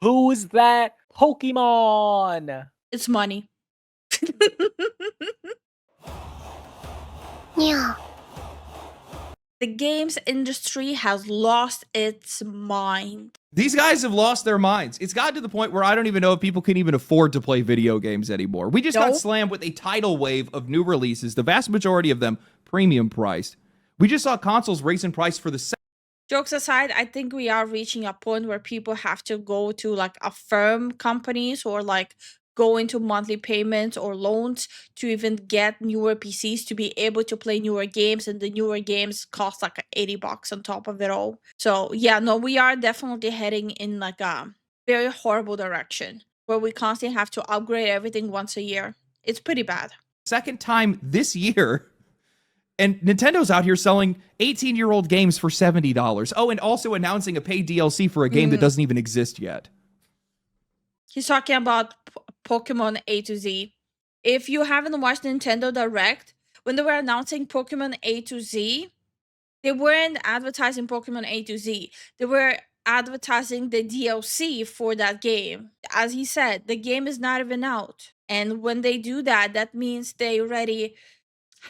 Who is that Pokemon? It's money. Yeah. The games industry has lost its mind. These guys have lost their minds. It's gotten to the point where I don't even know if people can even afford to play video games anymore. We just got slammed with a tidal wave of new releases, the vast majority of them premium priced. We just saw consoles raise in price for the Jokes aside, I think we are reaching a point where people have to go to like affirm companies or like go into monthly payments or loans to even get newer PCs to be able to play newer games, and the newer games cost like $80 on top of it all. So yeah, no, we are definitely heading in like a very horrible direction where we constantly have to upgrade everything once a year. It's pretty bad. second time this year. And Nintendo's out here selling 18-year-old games for $70. Oh, and also announcing a paid DLC for a game that doesn't even exist yet. He's talking about Pokemon A to Z. If you haven't watched Nintendo Direct, when they were announcing Pokemon A to Z, they weren't advertising Pokemon A to Z. They were advertising the DLC for that game. As he said, the game is not even out. And when they do that, that means they already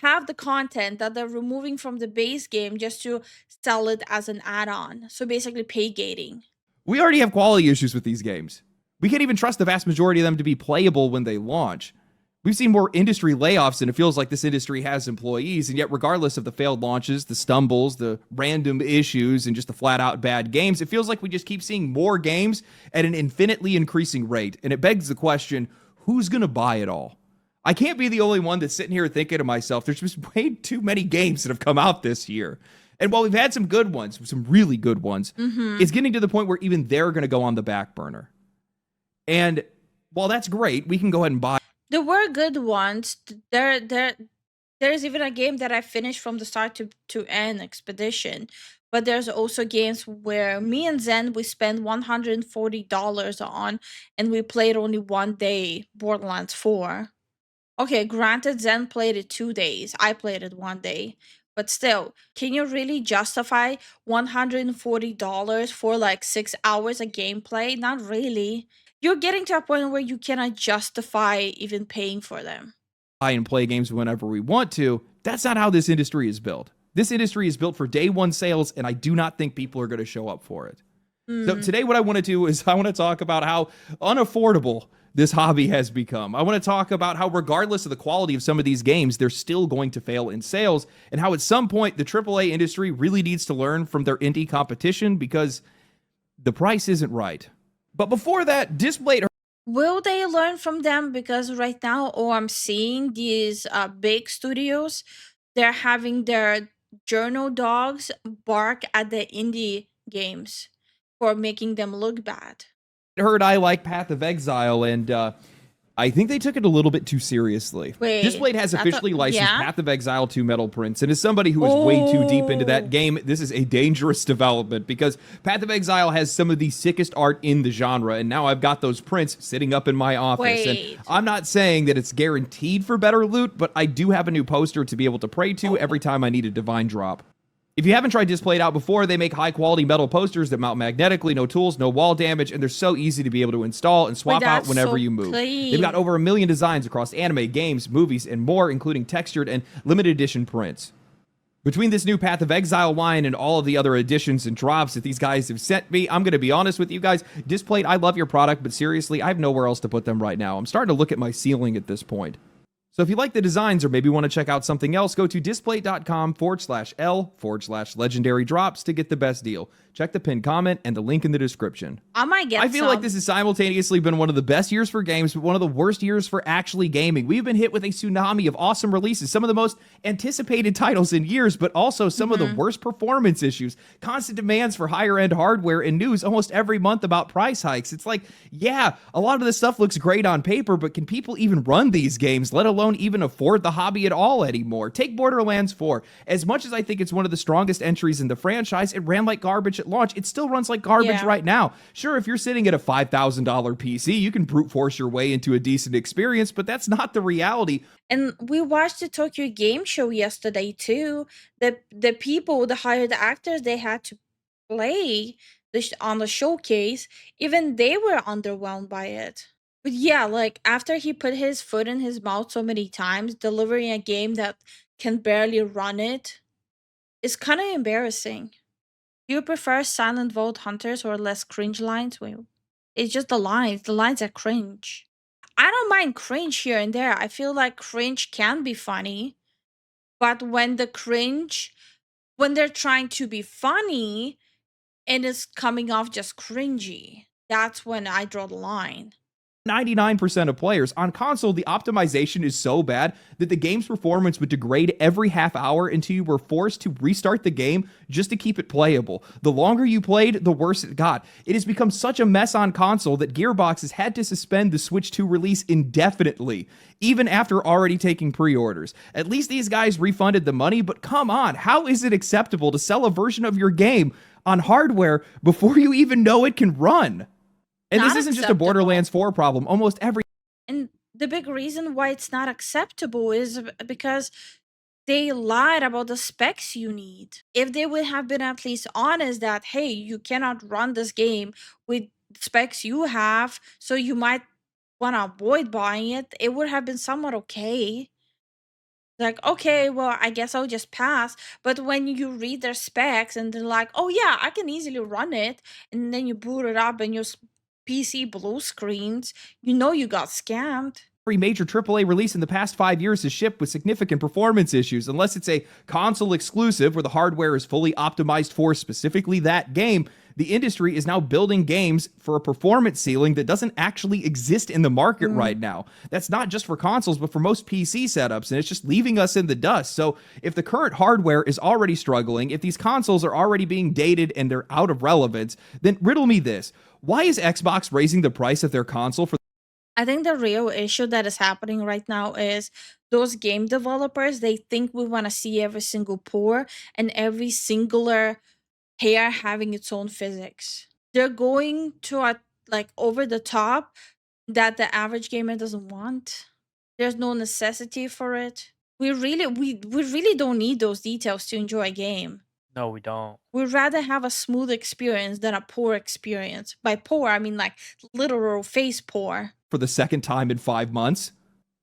have the content that they're removing from the base game just to sell it as an add-on. So basically pay gating. We already have quality issues with these games. We can't even trust the vast majority of them to be playable when they launch. We've seen more industry layoffs, and it feels like this industry has employees, and yet regardless of the failed launches, the stumbles, the random issues, and just the flat-out bad games, it feels like we just keep seeing more games at an infinitely increasing rate, and it begs the question, who's going to buy it all? I can't be the only one that's sitting here thinking to myself, there's just way too many games that have come out this year. And while we've had some good ones, some really good ones, it's getting to the point where even they're going to go on the back burner. And while that's great, we can go ahead and buy. There were good ones. There's even a game that I finished from the start to end, Expedition. But there's also games where me and Zen, we spent $140 on, and we played only one day, Borderlands 4. Okay, granted, Zen played it 2 days. I played it 1 day. But still, can you really justify $140 for like 6 hours of gameplay? Not really. You're getting to a point where you cannot justify even paying for them. And play games whenever we want to. That's not how this industry is built. This industry is built for day one sales, and I do not think people are going to show up for it. So today what I want to do is I want to talk about how unaffordable this hobby has become. I want to talk about how regardless of the quality of some of these games, they're still going to fail in sales, and how at some point the AAA industry really needs to learn from their indie competition because the price isn't right. But before that, Displayed. Will they learn from them? Because right now, all I'm seeing these big studios, they're having their journal dogs bark at the indie games for making them look bad. Heard I like Path of Exile, and I think they took it a little bit too seriously. Wait, Displayed has officially licensed yeah? Path of Exile 2 Metal Prints, and as somebody who is way too deep into that game, this is a dangerous development because Path of Exile has some of the sickest art in the genre, and now I've got those prints sitting up in my office. And I'm not saying that it's guaranteed for better loot, but I do have a new poster to be able to pray to every time I need a divine drop. If you haven't tried Displayed out before, they make high-quality metal posters that mount magnetically, no tools, no wall damage, and they're so easy to be able to install and swap out whenever you move. They've got over 1 million designs across anime, games, movies, and more, including textured and limited edition prints. Between this new Path of Exile line and all of the other additions and drops that these guys have sent me, I'm going to be honest with you guys, Displayed, I love your product, but seriously, I have nowhere else to put them right now. I'm starting to look at my ceiling at this point. So if you like the designs or maybe want to check out something else, go to display.com/L/legendary drops to get the best deal. Check the pinned comment and the link in the description. I might get I feel like this has simultaneously been one of the best years for games, but one of the worst years for actually gaming. We've been hit with a tsunami of awesome releases, some of the most anticipated titles in years, but also some of the worst performance issues, constant demands for higher-end hardware, and news almost every month about price hikes. It's like, yeah, a lot of this stuff looks great on paper, but can people even run these games, let alone even afford the hobby at all anymore? Take Borderlands 4. As much as I think it's one of the strongest entries in the franchise, it ran like garbage at launch. It still runs like garbage right now. Sure, if you're sitting at a $5,000 PC, you can brute force your way into a decent experience, but that's not the reality. And we watched the Tokyo Game Show yesterday too. The people, the hired actors, they had to play on the showcase, even they were underwhelmed by it. But yeah, like after he put his foot in his mouth so many times, delivering a game that can barely run it is kind of embarrassing. Do you prefer Silent Vote Hunters or less cringe lines? Well, it's just the lines. The lines are cringe. I don't mind cringe here and there. I feel like cringe can be funny, but when they're trying to be funny and it's coming off just cringy, that's when I draw the line. 99% of players. On console, the optimization is so bad that the game's performance would degrade every half hour until you were forced to restart the game just to keep it playable. The longer you played, the worse it got. It has become such a mess on console that Gearbox has had to suspend the Switch 2 release indefinitely, even after already taking pre-orders. At least these guys refunded the money, but come on, how is it acceptable to sell a version of your game on hardware before you even know it can run? And Not this isn't just a acceptable. Borderlands 4 problem. Almost every And the big reason why it's not acceptable is because they lied about the specs you need. If they would have been at least honest that, hey, you cannot run this game with specs you have, so you might want to avoid buying it, it would have been somewhat okay. Like, okay, well, I guess I'll just pass. But when you read their specs and they're like, oh, yeah, I can easily run it, and then you boot it up and your PC blue screens, you know you got scammed. major AAA release in the past 5 years has shipped with significant performance issues, unless it's a console exclusive where the hardware is fully optimized for specifically that game. The industry is now building games for a performance ceiling that doesn't actually exist in the market right now. That's not just for consoles, but for most PC setups, and it's just leaving us in the dust. So if the current hardware is already struggling, if these consoles are already being dated and they're out of relevance, then riddle me this. Why is Xbox raising the price of their console for I think the real issue that is happening right now is those game developers, they think we want to see every single pore and every singular hair having its own physics. They're going to a like over the top that the average gamer doesn't want. There's no necessity for it. We really don't need those details to enjoy a game. No, we don't. We'd rather have a smooth experience than a poor experience. By poor, I mean like literal face poor. the second time in 5 months?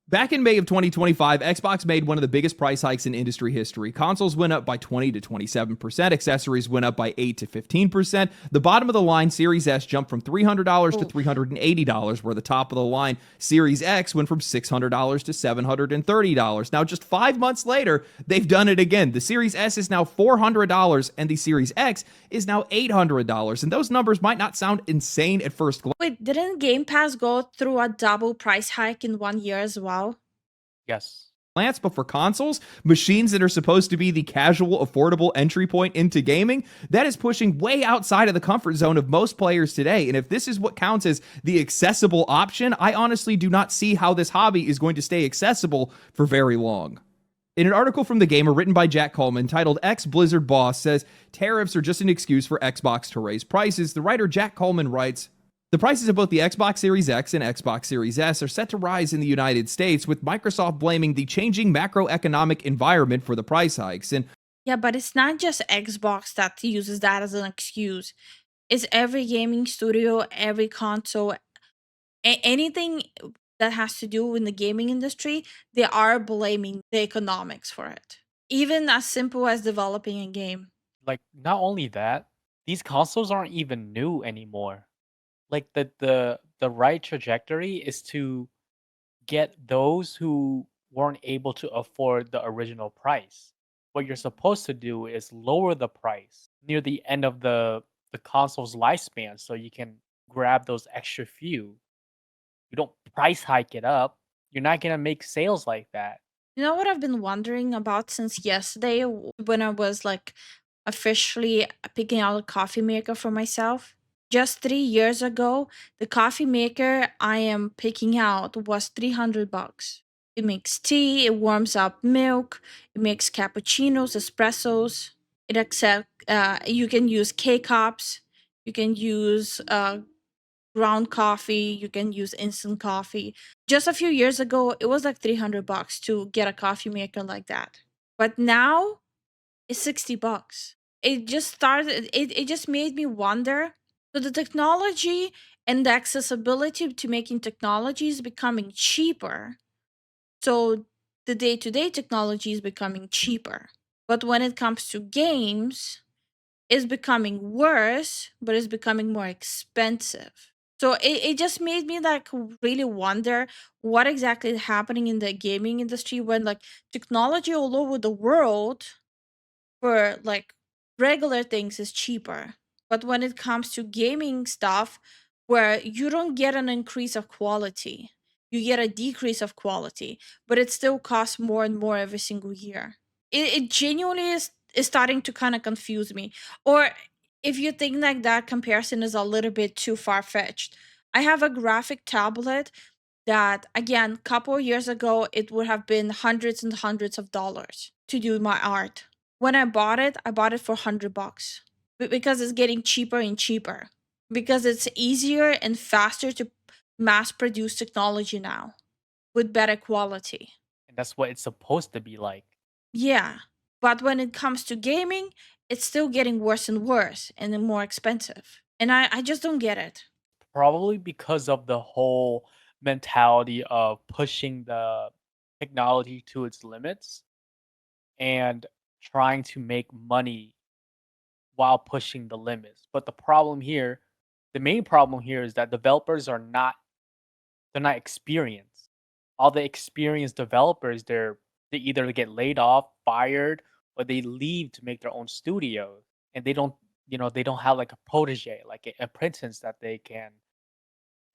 Back in May of 2025, Xbox made one of the biggest price hikes in industry history. Consoles went up by 20 to 27%. Accessories went up by 8 to 15%. The bottom of the line Series S jumped from $300 to $380, where the top of the line Series X went from $600 to $730. Now, just 5 months later, they've done it again. The Series S is now $400 and the Series X is now $800. And those numbers might not sound insane at first glance. Wait, didn't Game Pass go through a double price hike in 1 year as well? Yes. But for consoles, machines that are supposed to be the casual, affordable entry point into gaming, that is pushing way outside of the comfort zone of most players today. And if this is what counts as the accessible option, I honestly do not see how this hobby is going to stay accessible for very long. In an article from The Gamer written by Jack Coleman titled Ex-Blizzard Boss says tariffs are just an excuse for Xbox to raise prices, the writer Jack Coleman writes, the prices of both the Xbox Series X and Xbox Series S are set to rise in the United States, with Microsoft blaming the changing macroeconomic environment for the price hikes. And yeah, but it's not just Xbox that uses that as an excuse. It's every gaming studio, every console, anything that has to do in the gaming industry, they are blaming the economics for it. Even as simple as developing a game. Like, not only that, these consoles aren't even new anymore. Like the right trajectory is to get those who weren't able to afford the original price. What you're supposed to do is lower the price near the end of the console's lifespan so you can grab those extra few. You don't price hike it up. You're not gonna make sales like that. You know what I've been wondering about since yesterday when I was like officially picking out a coffee maker for myself? Just 3 years ago, the coffee maker I am picking out was $300. It makes tea, it warms up milk, it makes cappuccinos, espressos. It accept you can use K cups, you can use ground coffee, you can use instant coffee. Just a few years ago, it was like $300 to get a coffee maker like that. But now it's $60. it just started it just made me wonder. So the technology and the accessibility to making technology is becoming cheaper. So the day-to-day technology is becoming cheaper. But when it comes to games, it's becoming worse, but it's becoming more expensive. So it just made me like really wonder what exactly is happening in the gaming industry when like technology all over the world for like regular things is cheaper. But when it comes to gaming stuff, where you don't get an increase of quality, you get a decrease of quality, but it still costs more and more every single year. It genuinely is starting to kind of confuse me. Or if you think like that comparison is a little bit too far fetched, I have a graphic tablet that again couple of years ago it would have been hundreds and hundreds of dollars to do my art. When I bought it for $100 because it's getting cheaper and cheaper, because it's easier and faster to mass produce technology now with better quality. And that's what it's supposed to be like. Yeah, but when it comes to gaming, it's still getting worse and worse and then more expensive, and I just don't get it. Probably because of the whole mentality of pushing the technology to its limits and trying to make money while pushing the limits. But the main problem here is that developers are not they're not experienced. All the experienced developers, they either get laid off, fired, or they leave to make their own studio, and they don't have like a protege, like an apprentice that they can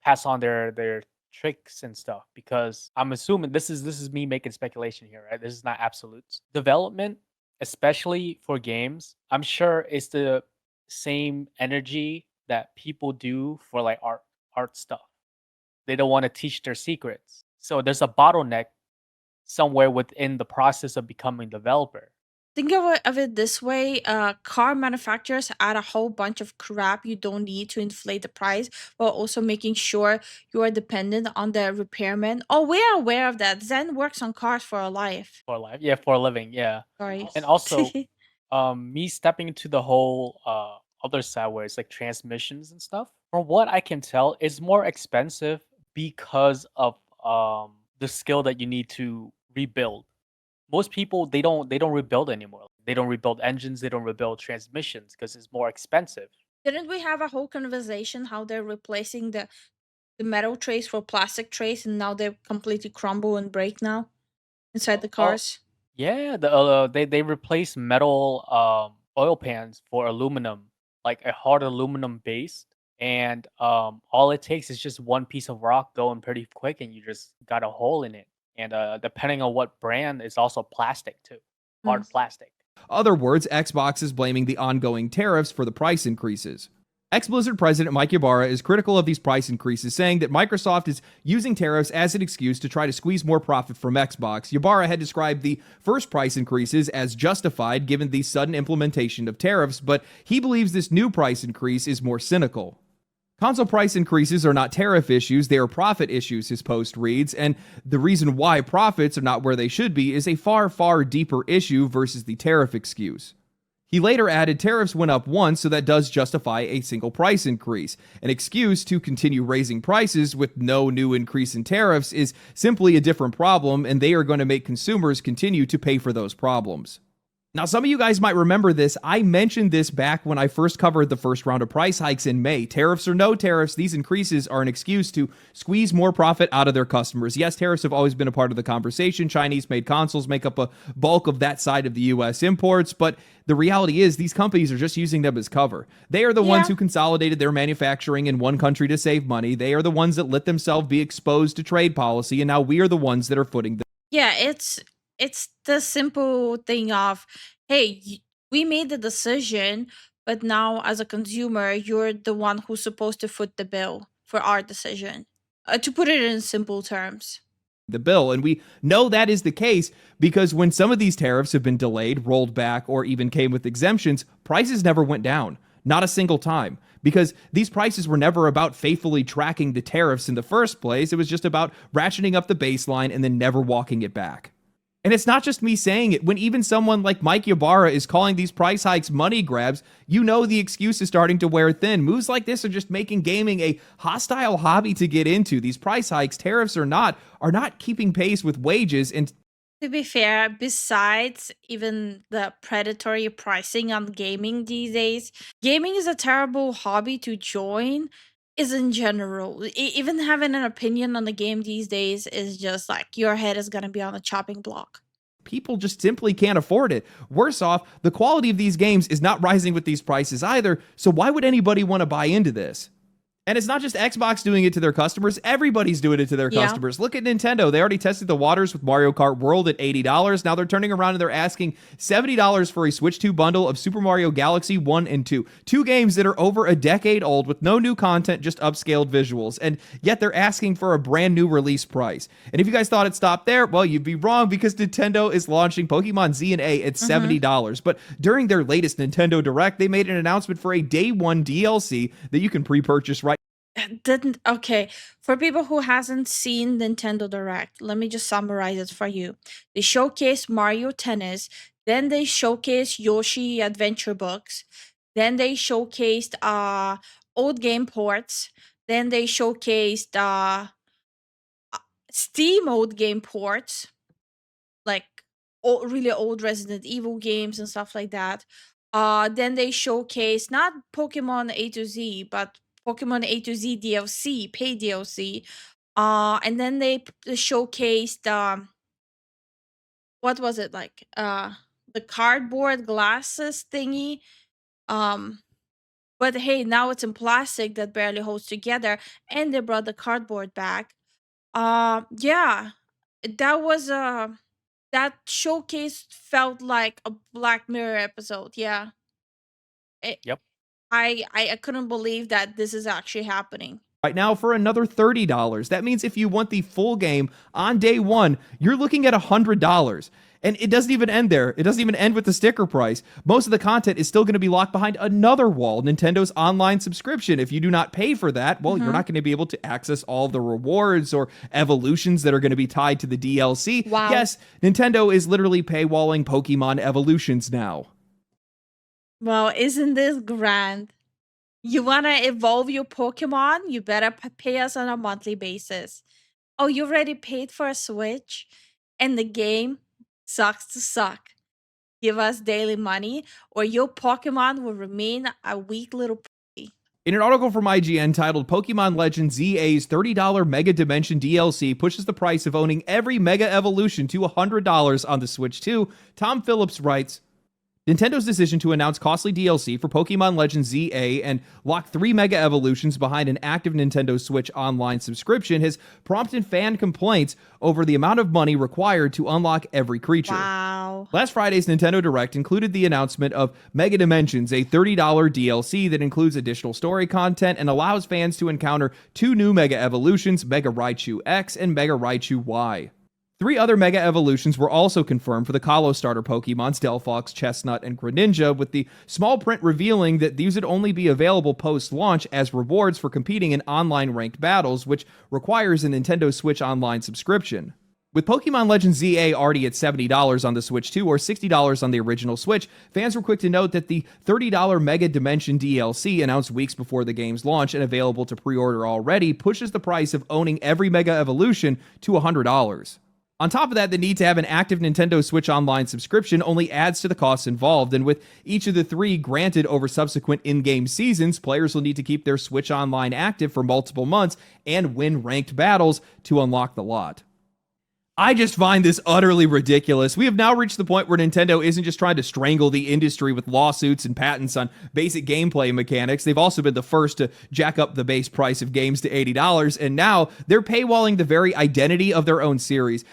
pass on their tricks and stuff. Because I'm assuming this is me making speculation here, right? This is not absolutes. Development, especially for games, I'm sure it's the same energy that people do for like art stuff. They don't want to teach their secrets. So there's a bottleneck somewhere within the process of becoming a developer. Think of it this way: car manufacturers add a whole bunch of crap you don't need to inflate the price, while also making sure you are dependent on the repairman. Oh, we are aware of that. Zen works on cars for a life. For life. Yeah, for a living, yeah. Sorry. And also, me stepping into the whole other side where it's like transmissions and stuff. From what I can tell, it's more expensive because of the skill that you need to rebuild. Most people they don't rebuild anymore. They don't rebuild engines, they don't rebuild transmissions because it's more expensive. Didn't we have a whole conversation how they're replacing the metal trays for plastic trays, and now they completely crumble and break now inside the Oh, cars? yeah, they replace metal oil pans for aluminum, like a hard aluminum base, and all it takes is just one piece of rock going pretty quick, and you just got a hole in it. And depending on what brand, it's also plastic too, Mm. hard plastic. Other words, Xbox is blaming the ongoing tariffs for the price increases. Ex-Blizzard president Mike Ybarra is critical of these price increases, saying that Microsoft is using tariffs as an excuse to try to squeeze more profit from Xbox. Ybarra had described the first price increases as justified given the sudden implementation of tariffs, but he believes this new price increase is more cynical. Console price increases are not tariff issues, they are profit issues, his post reads, and the reason why profits are not where they should be is a far, far deeper issue versus the tariff excuse. He later added tariffs went up once, so that does justify a single price increase. An excuse to continue raising prices with no new increase in tariffs is simply a different problem, and they are going to make consumers continue to pay for those problems. Now, some of you guys might remember this. I mentioned this back when I first covered the first round of price hikes in May. Tariffs or no tariffs, these increases are an excuse to squeeze more profit out of their customers. Yes, tariffs have always been a part of the conversation. Chinese-made consoles make up a bulk of that side of the U.S. imports, but the reality is these companies are just using them as cover. They are the ones who consolidated their manufacturing in one country to save money. They are the ones that let themselves be exposed to trade policy, and now we are the ones that are footing the Yeah, it's the simple thing of, hey, we made the decision, but now as a consumer, you're the one who's supposed to foot the bill for our decision. To put it in simple terms. the bill. And we know that is the case because when some of these tariffs have been delayed, rolled back, or even came with exemptions, prices never went down. Not a single time. Because these prices were never about faithfully tracking the tariffs in the first place. It was just about ratcheting up the baseline and then never walking it back. And it's not just me saying it. When even someone like Mike Ybarra is calling these price hikes money grabs, you know the excuse is starting to wear thin. Moves like this are just making gaming a hostile hobby to get into. These price hikes, tariffs or not, are not keeping pace with wages. And To be fair, besides even the predatory pricing on gaming these days, gaming is a terrible hobby to join. Is in general, even having an opinion on the game these days is just like your head is gonna be on a chopping block. people just simply can't afford it. Worse off, the quality of these games is not rising with these prices either. So why would anybody want to buy into this? And it's not just Xbox doing it to their customers. Everybody's doing it to their Yeah. customers. Look at Nintendo. They already tested the waters with Mario Kart World at $80. Now they're turning around and they're asking $70 for a Switch 2 bundle of Super Mario Galaxy 1 and 2. Two games that are over a decade old with no new content, just upscaled visuals. And yet they're asking for a brand new release price. And if you guys thought it stopped there, well, you'd be wrong because Nintendo is launching Pokemon Z and A at $70. But during their latest Nintendo Direct, they made an announcement for a day one DLC that you can pre-purchase right Didn't okay, for people who hasn't seen Nintendo Direct, let me just summarize it for you. They showcased Mario Tennis, then they showcased Yoshi Adventure Books, then they showcased old game ports, then they showcased Steam old game ports, like really old Resident Evil games and stuff like that. Then they showcase not Pokemon A to Z, but Pokemon A to Z DLC, pay DLC. And then they showcased what was it like? The cardboard glasses thingy. Um, but hey, now it's in plastic that barely holds together, and they brought the cardboard back. Yeah, that was that showcase felt like a Black Mirror episode. Yeah. It, Yep. I couldn't believe that this is actually happening. now for another $30. That means if you want the full game on day one, you're looking at $100. And it doesn't even end there. It doesn't even end with the sticker price. Most of the content is still going to be locked behind another wall, Nintendo's online subscription. If you do not pay for that, well, you're not going to be able to access all the rewards or evolutions that are going to be tied to the DLC. Wow. Yes, Nintendo is literally paywalling Pokemon evolutions now. Well, isn't this grand? You want to evolve your Pokemon? You better pay us on a monthly basis. Oh, you already paid for a Switch? And the game sucks to suck. Give us daily money, or your Pokemon will remain a weak little puppy. In an article from IGN titled Pokemon Legends ZA's $30 Mega Dimension DLC pushes the price of owning every Mega Evolution to $100 on the Switch 2, Tom Phillips writes, Nintendo's decision to announce costly DLC for Pokemon Legends ZA and lock 3 Mega Evolutions behind an active Nintendo Switch Online subscription has prompted fan complaints over the amount of money required to unlock every creature. Wow. Last Friday's Nintendo Direct included the announcement of Mega Dimensions, a $30 DLC that includes additional story content and allows fans to encounter 2 new Mega Evolutions, Mega Raichu X and Mega Raichu Y. 3 other Mega Evolutions were also confirmed for the Kalos starter Pokemons, Delphox, Chestnut, and Greninja, with the small print revealing that these would only be available post-launch as rewards for competing in online ranked battles, which requires a Nintendo Switch Online subscription. With Pokemon Legends ZA already at $70 on the Switch 2 or $60 on the original Switch, fans were quick to note that the $30 Mega Dimension DLC, announced weeks before the game's launch and available to pre-order already, pushes the price of owning every Mega Evolution to $100. On top of that, the need to have an active Nintendo Switch Online subscription only adds to the costs involved, and with each of the 3 granted over subsequent in-game seasons, players will need to keep their Switch Online active for multiple months and win ranked battles to unlock the lot. I just find this utterly ridiculous. We have now reached the point where Nintendo isn't just trying to strangle the industry with lawsuits and patents on basic gameplay mechanics. They've also been the first to jack up the base price of games to $80, and now they're paywalling the very identity of their own series.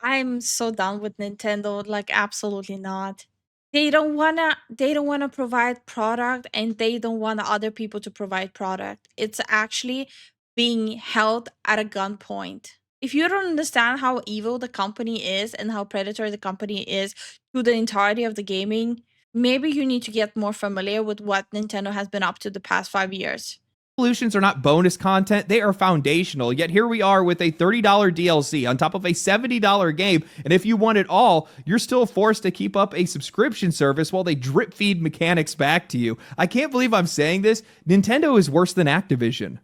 I'm so done with Nintendo. Like, absolutely not. They don't wanna provide product, and they don't want other people to provide product. It's actually being held at a gunpoint. If you don't understand how evil the company is and how predatory the company is to the entirety of the gaming, maybe you need to get more familiar with what Nintendo has been up to the past 5 years. Evolutions are not bonus content, they are foundational. Yet here we are with a $30 DLC on top of a $70 game. And if you want it all, you're still forced to keep up a subscription service while they drip feed mechanics back to you. I can't believe I'm saying this. Nintendo is worse than Activision.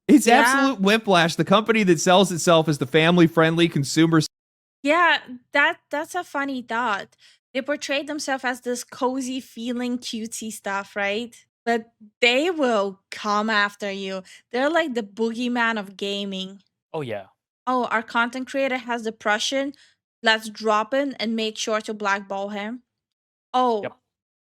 It's Yeah. absolute whiplash. The company that sells itself as the family-friendly consumer. Yeah, that's a funny thought. They portray themselves as this cozy feeling cutesy stuff, right? But they will come after you. They're like the boogeyman of gaming. Oh yeah. Oh, our content creator has depression. Let's drop in and make sure to blackball him. Oh, Yep.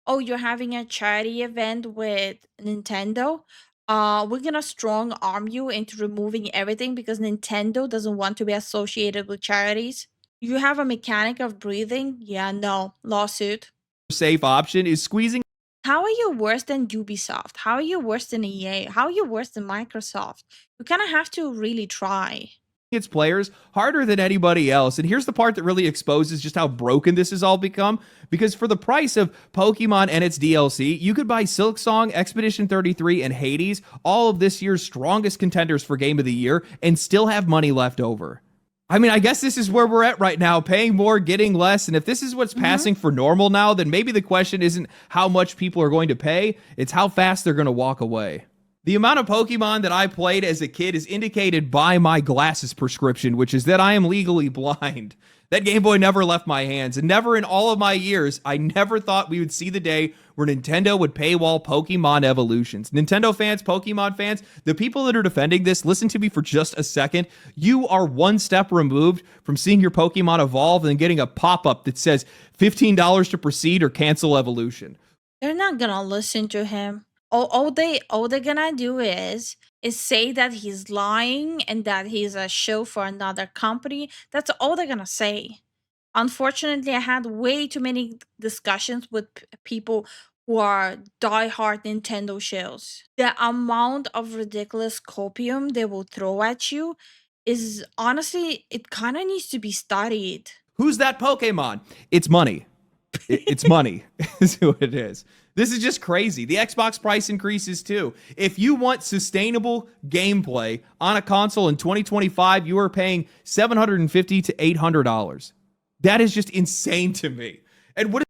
oh, you're having a charity event with Nintendo. We're gonna strong arm you into removing everything because Nintendo doesn't want to be associated with charities. You have a mechanic of breathing? Yeah, no. Lawsuit. Safe option is squeezing. How are you worse than Ubisoft? How are you worse than EA? How are you worse than Microsoft? You kind of have to really try. Its players harder than anybody else. And here's the part that really exposes just how broken this has all become. Because for the price of Pokemon and its DLC, you could buy Silksong, Expedition 33, and Hades, all of this year's strongest contenders for Game of the Year, and still have money left over. I mean, I guess this is where we're at right now, paying more, getting less. And if this is what's passing for normal now, then maybe the question isn't how much people are going to pay, it's how fast they're going to walk away. The amount of Pokemon that I played as a kid is indicated by my glasses prescription, which is that I am legally blind. That Game Boy never left my hands, and never in all of my years, I never thought we would see the day where Nintendo would paywall Pokemon evolutions. Nintendo fans, Pokemon fans, the people that are defending this, listen to me for just a second. You are one step removed from seeing your Pokemon evolve and getting a pop-up that says $15 to proceed or cancel evolution. They're not gonna listen to him. All they're gonna do is say that he's lying and that he's a show for another company. That's all they're gonna say. Unfortunately, I had way too many discussions with people who are diehard Nintendo shills. The amount of ridiculous copium they will throw at you is honestly, it kind of needs to be studied. Who's that Pokemon? It's money. It's money, is who it is. This is just crazy. The Xbox price increases too. If you want sustainable gameplay on a console in 2025, you are paying $750 to $800. That is just insane to me. And what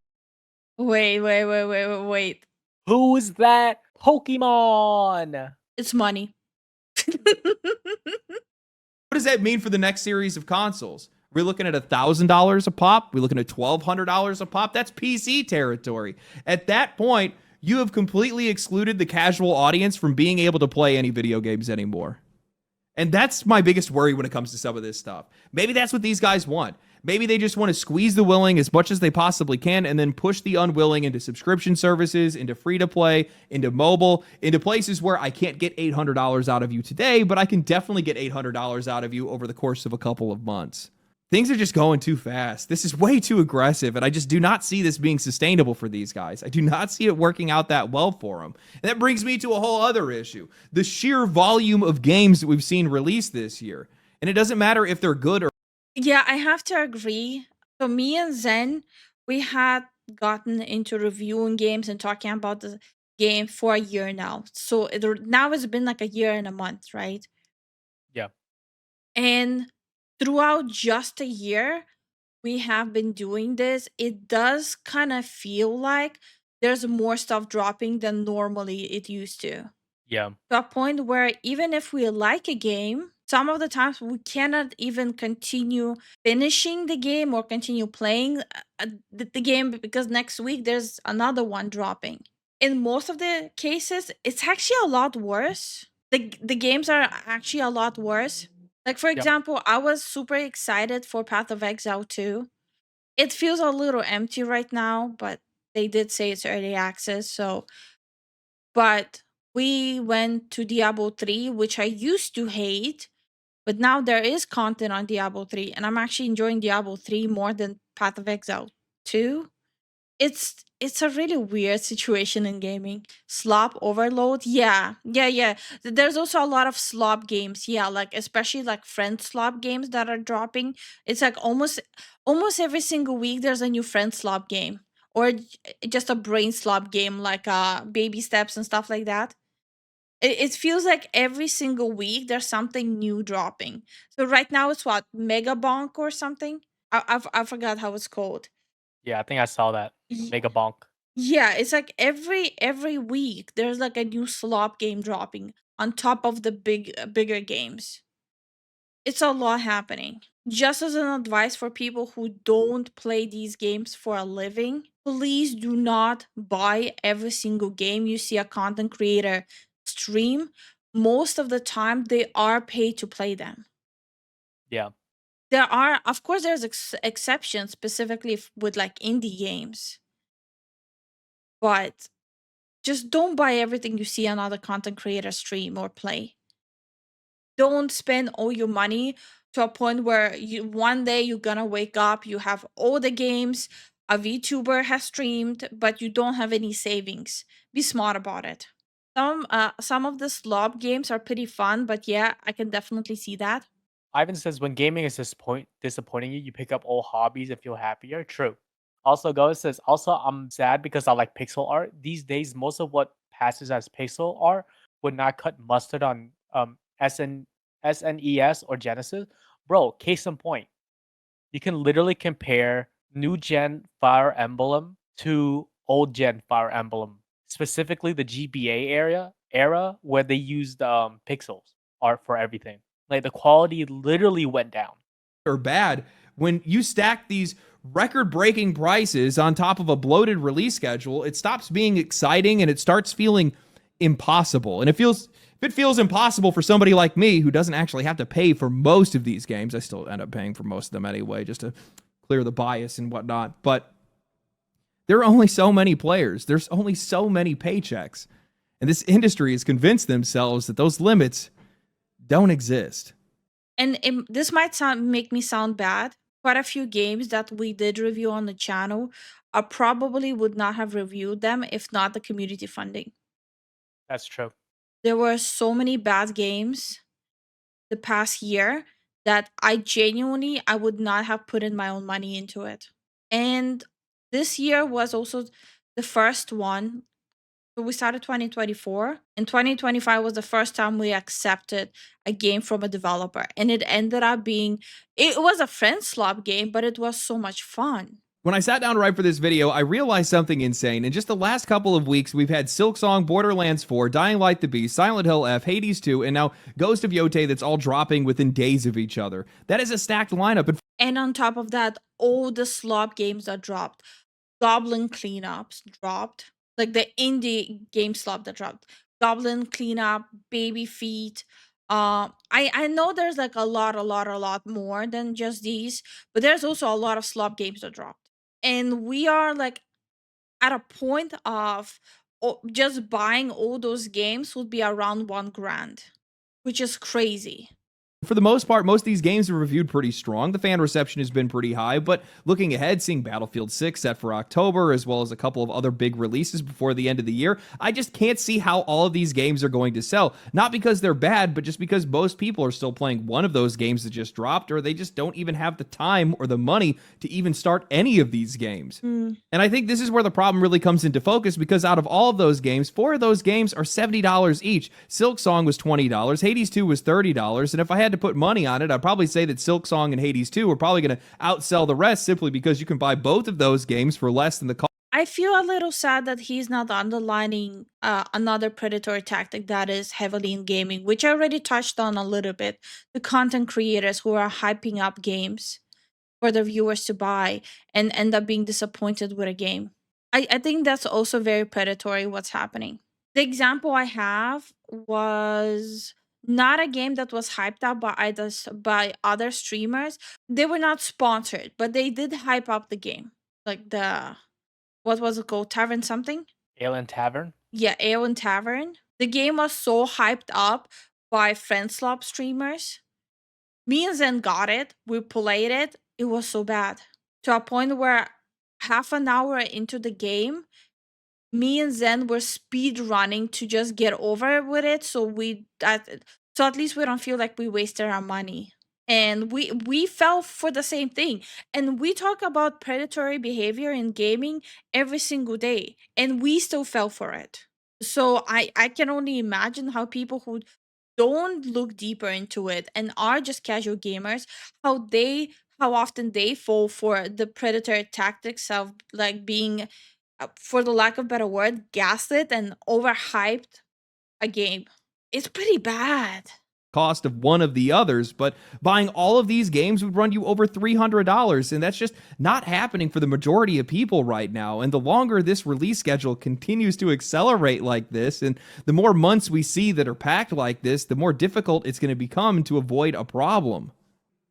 Wait. Who is that Pokemon? It's money. does that mean for the next series of consoles? We're looking at $1,000 a pop. We're looking at $1,200 a pop. That's PC territory. At that point, you have completely excluded the casual audience from being able to play any video games anymore. And that's my biggest worry when it comes to some of this stuff. Maybe that's what these guys want. Maybe they just want to squeeze the willing as much as they possibly can and then push the unwilling into subscription services, into free-to-play, into mobile, into places where I can't get $800 out of you today, but I can definitely get $800 out of you over the course of a couple of months. Things are just going too fast. This is way too aggressive, and I just do not see this being sustainable for these guys. I do not see it working out that well for them. And that brings me to a whole other issue. The sheer volume of games that we've seen released this year. And it doesn't matter if they're good or... Yeah, I have to agree. So me and Zen, we had gotten into reviewing games and talking about the game for a year now. So now it's been like a year and a month, right? Yeah. And throughout just a year, we have been doing this. It does kind of feel like there's more stuff dropping than normally it used to. Yeah. To a point where even if we like a game, some of the times we cannot even continue finishing the game or continue playing the game because next week there's another one dropping. In most of the cases, it's actually a lot worse. The games are actually a lot worse. Like, for Yep. example, I was super excited for Path of Exile 2. It feels a little empty right now, but they did say it's early access, so. But we went to Diablo 3, which I used to hate, but now there is content on Diablo 3, and I'm actually enjoying Diablo 3 more than Path of Exile 2. It's a really weird situation in gaming. Slop overload, yeah. There's also a lot of slop games, yeah, like especially like friend slop games that are dropping. It's like almost every single week there's a new friend slop game, or just a brain slop game like baby steps and stuff like that. It feels like every single week there's something new dropping. So right now it's what, Mega Bonk or something? I forgot how it's called. Yeah, I think I saw that. Ye- Mega bonk. Yeah, it's like every week there's like a new slop game dropping on top of the bigger games. It's a lot happening. Just as an advice for people who don't play these games for a living, please do not buy every single game you see a content creator stream. Most of the time, they are paid to play them. Yeah. There are, of course, there's exceptions, specifically with like indie games, but just don't buy everything you see another content creator stream or play. Don't spend all your money to a point where you one day you're gonna wake up, you have all the games a VTuber has streamed, but you don't have any savings. Be smart about it. Some of the slob games are pretty fun, but yeah, I can definitely see that. Ivan says when gaming is disappointing you, you pick up old hobbies and feel happier. True. Also, Go says, also, I'm sad because I like pixel art. These days, most of what passes as pixel art would not cut mustard on SNES or Genesis. Bro, case in point, you can literally compare new gen Fire Emblem to old gen Fire Emblem, specifically the GBA era where they used pixels art for everything. Like the quality literally went down. Or bad when you stack these record-breaking prices on top of a bloated release schedule, it stops being exciting and it starts feeling impossible. And if it feels impossible for somebody like me who doesn't actually have to pay for most of these games, I still end up paying for most of them anyway, just to clear the bias and whatnot. But there are only so many players. There's only so many paychecks. And this industry has convinced themselves that those limits don't exist. And this might make me sound bad. Quite a few games that we did review on the channel, I probably would not have reviewed them if not the community funding. That's true. There were so many bad games the past year that I would not have put in my own money into it. And this year was also the first one. So we started 2024, and 2025 was the first time we accepted a game from a developer. And it ended up being, it was a friend slop game, but it was so much fun. When I sat down to write for this video, I realized something insane. In just the last couple of weeks, we've had Silksong, Borderlands 4, Dying Light the Beast, Silent Hill F, Hades 2, and now Ghost of Yotei that's all dropping within days of each other. That is a stacked lineup. And on top of that, all the slop games that dropped. Goblin Cleanups dropped. Like the indie game slop that dropped. Goblin Cleanup, Baby Feet. I know there's like a lot more than just these, but there's also a lot of slop games that dropped. And we are like at a point of just buying all those games would be around 1 grand, which is crazy. For the most part, most of these games are reviewed pretty strong. The fan reception has been pretty high, but looking ahead, seeing Battlefield 6 set for October, as well as a couple of other big releases before the end of the year, I just can't see how all of these games are going to sell. Not because they're bad, but just because most people are still playing one of those games that just dropped, or they just don't even have the time or the money to even start any of these games. And I think this is where the problem really comes into focus, because out of all of those games, 4 of those games are $70 each. Silksong was $20, Hades 2 was $30, and if I had to put money on it, I'd probably say that Silksong and Hades 2 are probably going to outsell the rest, simply because you can buy both of those games for less than the cost. I feel a little sad that he's not underlining another predatory tactic that is heavily in gaming, which I already touched on a little bit. The content creators who are hyping up games for their viewers to buy and end up being disappointed with a game. I think that's also very predatory what's happening. The example I have was not a game that was hyped up by other streamers. They were not sponsored, but they did hype up the game. Like what was it called? Tavern something? Alien Tavern? Yeah, Alien Tavern. The game was so hyped up by Friendslop streamers. Me and Zen got it. We played it. It was so bad. To a point where half an hour into the game, me and Zen were speed running to just get over with it, so at least we don't feel like we wasted our money. And we fell for the same thing. And we talk about predatory behavior in gaming every single day, and we still fell for it. So I can only imagine how people who don't look deeper into it and are just casual gamers, how often they fall for the predatory tactics of like being, for the lack of better word, gaslit and overhyped a game. It's pretty bad. Cost of one of the others, but buying all of these games would run you over $300, and that's just not happening for the majority of people right now. And the longer this release schedule continues to accelerate like this, and the more months we see that are packed like this, the more difficult it's going to become to avoid a problem.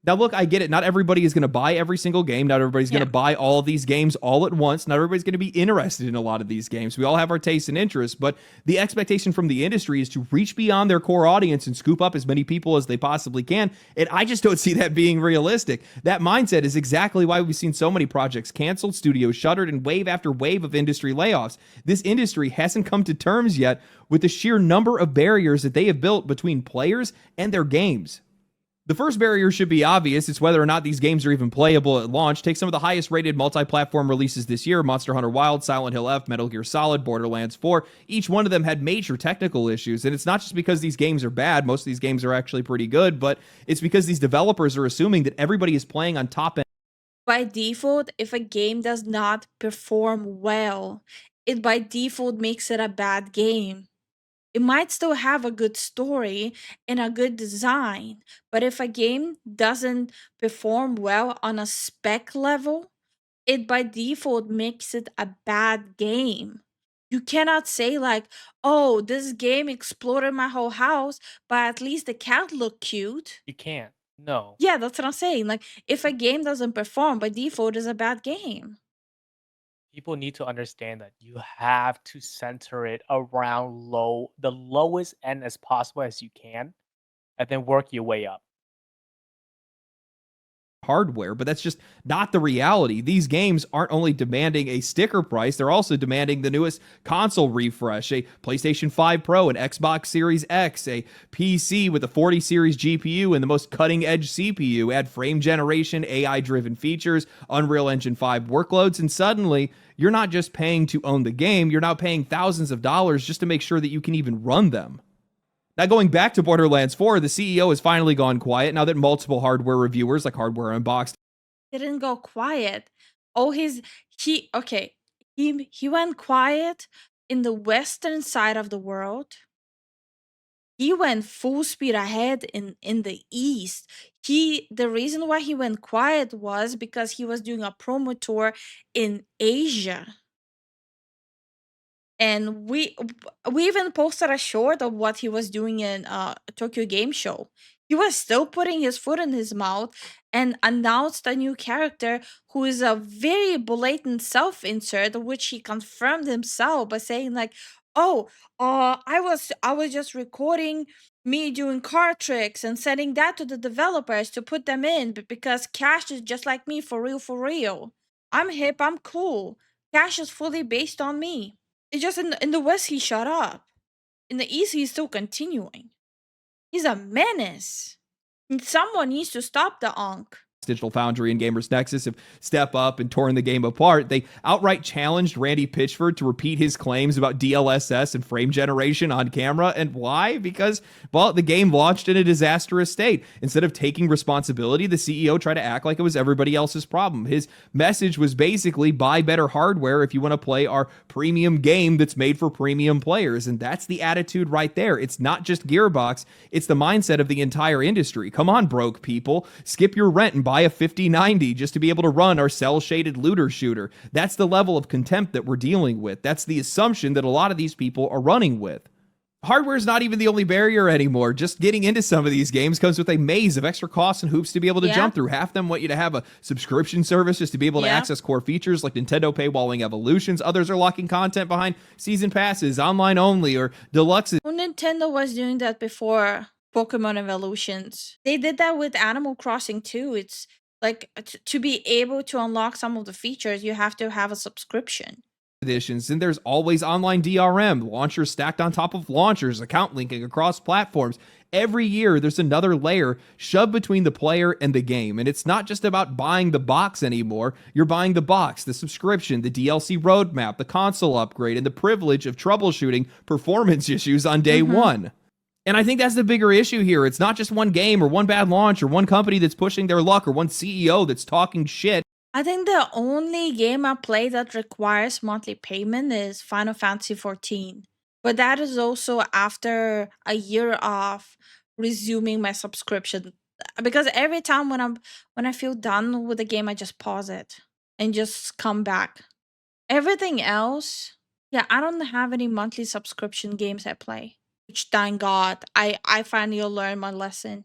Now, look, I get it. Not everybody is going to buy every single game. Not everybody's going to buy all of these games all at once. Not everybody's going to be interested in a lot of these games. We all have our tastes and interests, but the expectation from the industry is to reach beyond their core audience and scoop up as many people as they possibly can. And I just don't see that being realistic. That mindset is exactly why we've seen so many projects canceled, studios shuttered, and wave after wave of industry layoffs. This industry hasn't come to terms yet with the sheer number of barriers that they have built between players and their games. The first barrier should be obvious. It's whether or not these games are even playable at launch. Take some of the highest rated multi-platform releases this year: Monster Hunter Wilds, Silent Hill F, Metal Gear Solid, Borderlands 4. Each one of them had major technical issues. And it's not just because these games are bad. Most of these games are actually pretty good, but it's because these developers are assuming that everybody is playing on top end. By default, if a game does not perform well, it by default makes it a bad game. It might still have a good story and a good design, but if a game doesn't perform well on a spec level, it by default makes it a bad game. You cannot say like, "Oh, this game exploded my whole house, but at least the cat looked cute." You can't. No. Yeah, that's what I'm saying. Like, if a game doesn't perform by default, it's a bad game. People need to understand that you have to center it around the lowest end as possible as you can, and then work your way up. Hardware, but that's just not the reality. These games aren't only demanding a sticker price, they're also demanding the newest console refresh, a PlayStation 5 Pro, an Xbox Series X, a PC with a 40 series GPU and the most cutting edge CPU, add frame generation, AI driven features, Unreal Engine 5 workloads, and suddenly you're not just paying to own the game, you're now paying thousands of dollars just to make sure that you can even run them. Now, going back to Borderlands 4, the CEO has finally gone quiet now that multiple hardware reviewers like Hardware Unboxed Didn't go quiet. Oh, he okay. He went quiet in the western side of the world. He went full speed ahead in the east. The reason why he went quiet was because he was doing a promo tour in Asia. And we even posted a short of what he was doing in Tokyo Game Show. He was still putting his foot in his mouth and announced a new character who is a very blatant self-insert, which he confirmed himself by saying like, "Oh, I was just recording me doing card tricks and sending that to the developers to put them in, because Cash is just like me, for real, for real. I'm hip, I'm cool. Cash is fully based on me." It's just in the West he shut up. In the East he's still continuing. He's a menace. And someone needs to stop the Ankh. Digital Foundry and Gamers Nexus have stepped up and torn the game apart. They outright challenged Randy Pitchford to repeat his claims about DLSS and frame generation on camera. And why? Because, well, the game launched in a disastrous state. Instead of taking responsibility, the CEO tried to act like it was everybody else's problem. His message was basically, buy better hardware if you want to play our premium game that's made for premium players. And that's the attitude right there. It's not just Gearbox, it's the mindset of the entire industry. Come on, broke people. Skip your rent and buy a 5090 just to be able to run our cell-shaded looter shooter. That's the level of contempt that we're dealing with. That's the assumption that a lot of these people are running with. Hardware is not even the only barrier anymore. Just getting into some of these games comes with a maze of extra costs and hoops to be able to jump through. Half them want you to have a subscription service just to be able to access core features like Nintendo paywalling evolutions. Others are locking content behind season passes, online only, or deluxes. Well, Nintendo was doing that before Pokemon Evolutions. They did that with Animal Crossing too. It's like to be able to unlock some of the features, you have to have a subscription. Editions, and there's always online DRM, launchers stacked on top of launchers, account linking across platforms. Every year, there's another layer shoved between the player and the game. And it's not just about buying the box anymore. You're buying the box, the subscription, the DLC roadmap, the console upgrade, and the privilege of troubleshooting performance issues on day one. And I think that's the bigger issue here. It's not just one game or one bad launch or one company that's pushing their luck or one CEO that's talking shit. I think the only game I play that requires monthly payment is Final Fantasy 14. But that is also after a year of resuming my subscription. Because every time when I feel done with the game, I just pause it and just come back. Everything else, yeah, I don't have any monthly subscription games I play. Which thank God, I finally learned my lesson.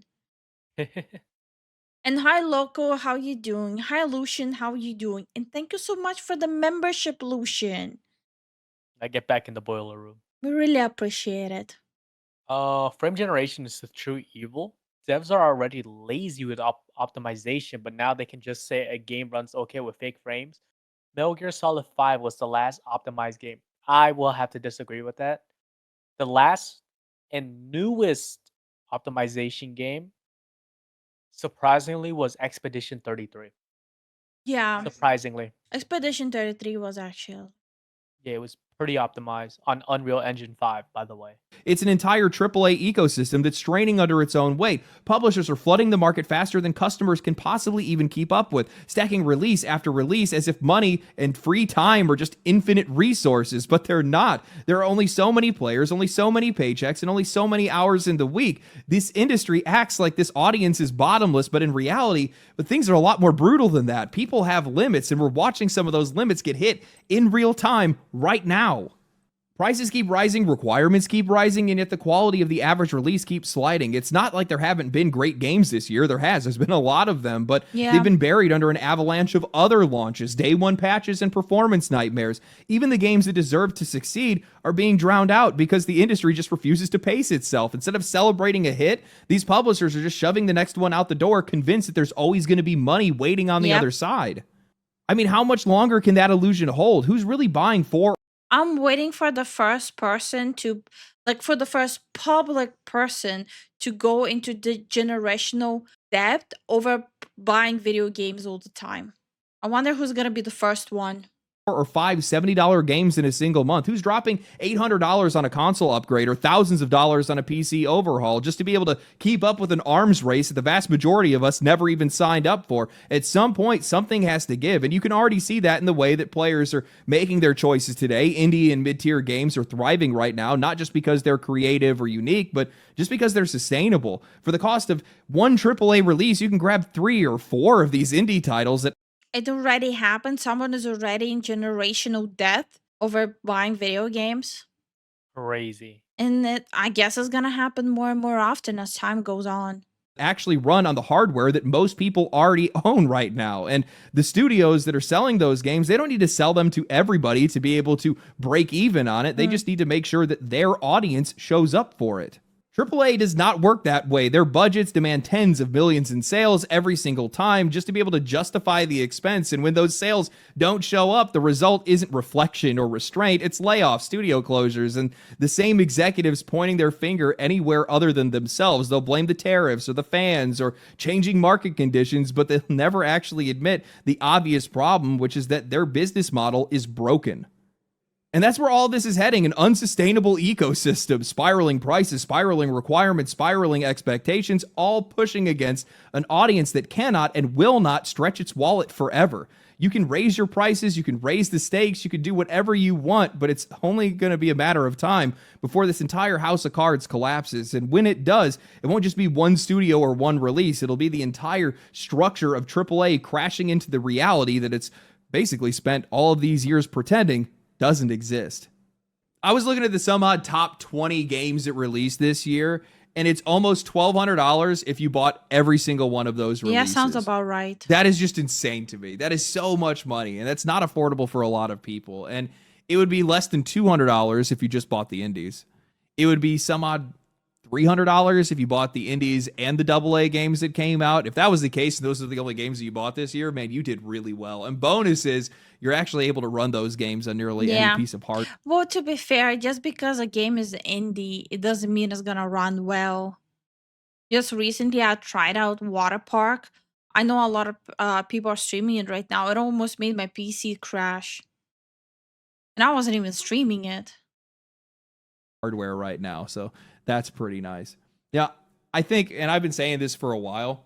And hi Loco, how you doing? Hi Lucian, how you doing? And thank you so much for the membership, Lucian. I get back in the boiler room. We really appreciate it. Frame generation is the true evil. Devs are already lazy with optimization, but now they can just say a game runs okay with fake frames. Metal Gear Solid 5 was the last optimized game. I will have to disagree with that. The last and newest optimization game, surprisingly, was Expedition 33. Yeah, Surprisingly. Expedition 33 was actually. Yeah, it was pretty optimized on Unreal Engine 5, by the way. It's an entire AAA ecosystem that's straining under its own weight. Publishers are flooding the market faster than customers can possibly even keep up with, stacking release after release as if money and free time are just infinite resources, but they're not. There are only so many players, only so many paychecks, and only so many hours in the week. This industry acts like this audience is bottomless, but in reality, things are a lot more brutal than that. People have limits, and we're watching some of those limits get hit in real time right now. Prices keep rising, requirements keep rising, and yet the quality of the average release keeps sliding. It's not like there haven't been great games this year. There's been a lot of them, but they've been buried under an avalanche of other launches, day one patches, and performance nightmares. Even the games that deserve to succeed are being drowned out because the industry just refuses to pace itself. Instead of celebrating a hit, these publishers are just shoving the next one out the door, convinced that there's always going to be money waiting on the other side. I mean, how much longer can that illusion hold? Who's really buying for? I'm waiting for the first person to, like, for the first public person to go into the generational debt over buying video games all the time. I wonder who's gonna be the first one. Or $5 $70 games in a single month? Who's dropping $800 on a console upgrade or thousands of dollars on a PC overhaul just to be able to keep up with an arms race that the vast majority of us never even signed up for? At some point, something has to give, and you can already see that in the way that players are making their choices today. Indie and mid-tier games are thriving right now, not just because they're creative or unique, but just because they're sustainable. For the cost of one AAA release, you can grab 3 or 4 of these indie titles that It already happened. Someone is already in generational debt over buying video games. Crazy. And I guess it's gonna happen more and more often as time goes on. actually run on the hardware that most people already own right now. And the studios that are selling those games, they don't need to sell them to everybody to be able to break even on it. They just need to make sure that their audience shows up for it. AAA does not work that way. Their budgets demand tens of millions in sales every single time just to be able to justify the expense. And when those sales don't show up, the result isn't reflection or restraint. It's layoffs, studio closures, and the same executives pointing their finger anywhere other than themselves. They'll blame the tariffs or the fans or changing market conditions, but they'll never actually admit the obvious problem, which is that their business model is broken. And that's where all this is heading, an unsustainable ecosystem, spiraling prices, spiraling requirements, spiraling expectations, all pushing against an audience that cannot and will not stretch its wallet forever. You can raise your prices, you can raise the stakes, you can do whatever you want, but it's only going to be a matter of time before this entire house of cards collapses. And when it does, it won't just be one studio or one release, it'll be the entire structure of AAA crashing into the reality that it's basically spent all of these years pretending doesn't exist. I was looking at the some odd top 20 games that released this year, and it's almost $1,200 if you bought every single one of those releases. Yeah, sounds about right. That is just insane to me. That is so much money, and that's not affordable for a lot of people. And it would be less than $200 if you just bought the indies. It would be some odd $300 if you bought the indies and the AA games that came out. If that was the case, and those are the only games that you bought this year, man, you did really well. And bonus is you're actually able to run those games on nearly any piece of hardware. Well, to be fair, just because a game is indie, it doesn't mean it's gonna run well. Just recently, I tried out Water Park. I know a lot of people are streaming it right now. It almost made my PC crash, and I wasn't even streaming it. Hardware right now, so that's pretty nice. Yeah, I think, and I've been saying this for a while,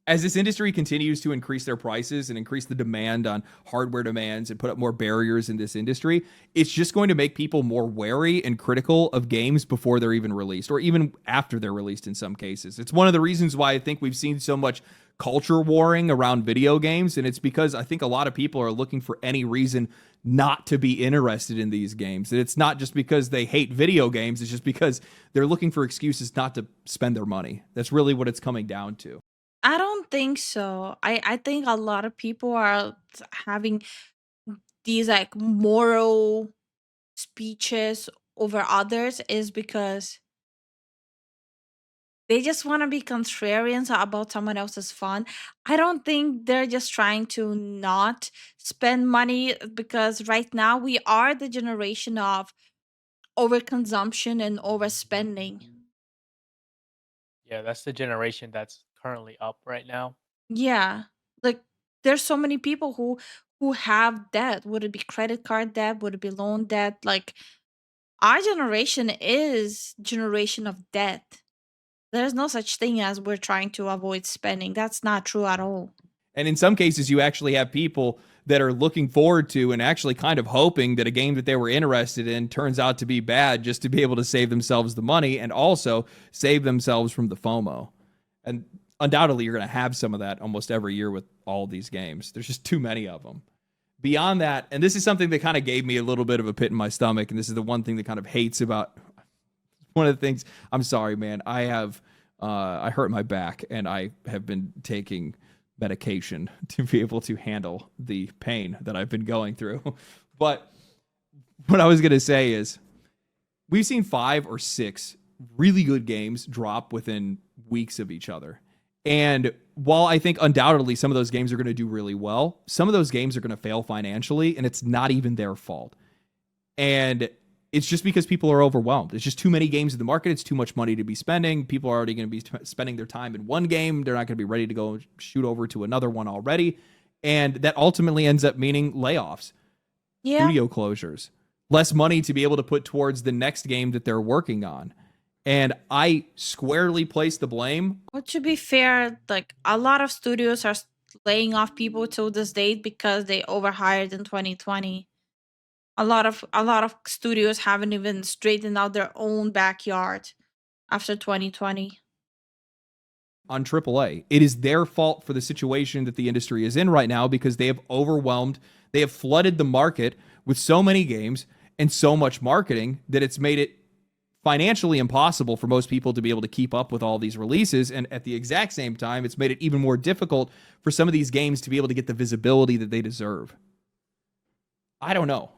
as this industry continues to increase their prices and increase the demand on hardware demands and put up more barriers in this industry, it's just going to make people more wary and critical of games before they're even released, or even after they're released in some cases. It's one of the reasons why I think we've seen so much culture warring around video games, and it's because I think a lot of people are looking for any reason not to be interested in these games. And it's not just because they hate video games, it's just because they're looking for excuses not to spend their money. That's really what it's coming down to. I don't think so. I think a lot of people are having these like moral speeches over others is because they just want to be contrarians about someone else's fun. I don't think they're just trying to not spend money because right now we are the generation of overconsumption and overspending. Yeah, that's the generation that's currently up right now. Yeah. Like there's so many people who have debt. Would it be credit card debt? Would it be loan debt? Like our generation is generation of debt. There's no such thing as we're trying to avoid spending. That's not true at all. And in some cases, you actually have people that are looking forward to and actually kind of hoping that a game that they were interested in turns out to be bad just to be able to save themselves the money and also save themselves from the FOMO. And undoubtedly, you're going to have some of that almost every year with all these games. There's just too many of them. Beyond that, and this is something that kind of gave me a little bit of a pit in my stomach, and this is the one thing that kind of hates about one of the things. I'm sorry, man. I hurt my back, and I have been taking medication to be able to handle the pain that I've been going through. But what I was going to say is we've seen 5 or 6 really good games drop within weeks of each other. And while I think undoubtedly some of those games are going to do really well, some of those games are going to fail financially, and it's not even their fault. And it's just because people are overwhelmed. It's just too many games in the market. It's too much money to be spending. People are already going to be spending their time in one game. They're not going to be ready to go shoot over to another one already. And that ultimately ends up meaning layoffs, Yeah. studio closures, less money to be able to put towards the next game that they're working on. And I squarely place the blame. Well, to be fair, like a lot of studios are laying off people till this date because they overhired in 2020. A lot of studios haven't even straightened out their own backyard after 2020. On AAA. It is their fault for the situation that the industry is in right now because they have overwhelmed, they have flooded the market with so many games and so much marketing that it's made it financially impossible for most people to be able to keep up with all these releases. And at the exact same time, it's made it even more difficult for some of these games to be able to get the visibility that they deserve. I don't know.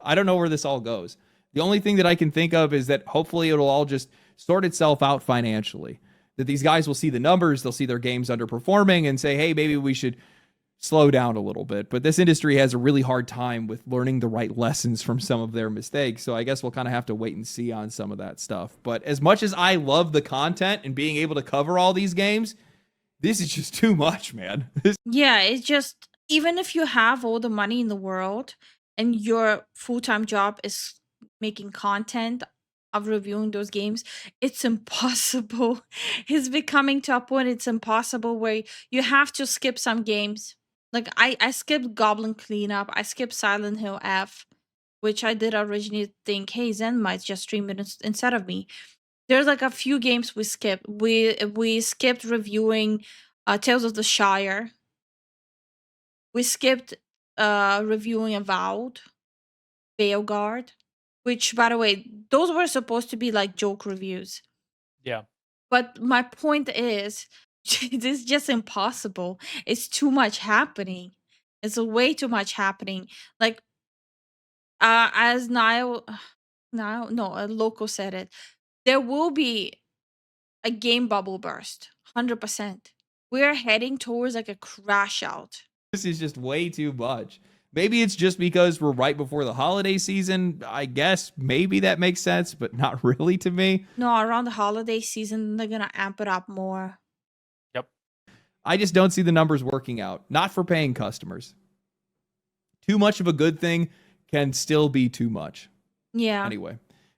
I don't know where this all goes. The only thing that I can think of is that hopefully it'll all just sort itself out financially. That these guys will see the numbers, they'll see their games underperforming and say, hey, maybe we should slow down a little bit. But this industry has a really hard time with learning the right lessons from some of their mistakes. So I guess we'll kind of have to wait and see on some of that stuff. But as much as I love the content and being able to cover all these games, this is just too much, man. Yeah, it's just even if you have all the money in the world and your full-time job is making content of reviewing those games, it's impossible. It's becoming to a point it's impossible where you have to skip some games. Like I skipped Goblin Cleanup, I skipped Silent Hill F, which I did originally think, hey, Zen might just stream it instead of me. There's like a few games we skipped. We skipped reviewing Tales of the Shire. We skipped reviewing Avowed, Veilguard, which by the way, those were supposed to be like joke reviews. Yeah. But my point is, it's just impossible. It's too much happening. It's way too much happening. Like as Niall, Niall, no, a local said it. There will be a game bubble burst, 100%. We're heading towards like a crash out. This is just way too much. Maybe it's just because we're right before the holiday season. I guess maybe that makes sense, but not really to me. No, around the holiday season, they're gonna amp it up more. Yep. I just don't see the numbers working out. Not for paying customers. Too much of a good thing can still be too much. Yeah. Anyway,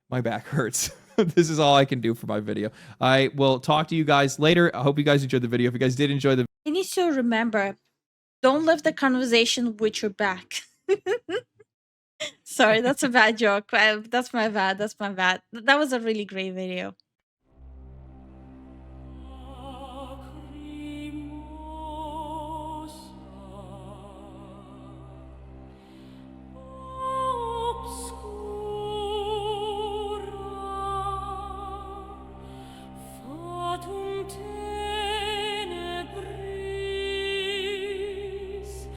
my back hurts. This is all I can do for my video. I will talk to you guys later. I hope you guys enjoyed the video. If you guys did enjoy the You need to remember, don't leave the conversation with your back. Sorry, that's a bad joke. That's my bad. That's my bad. That was a really great video.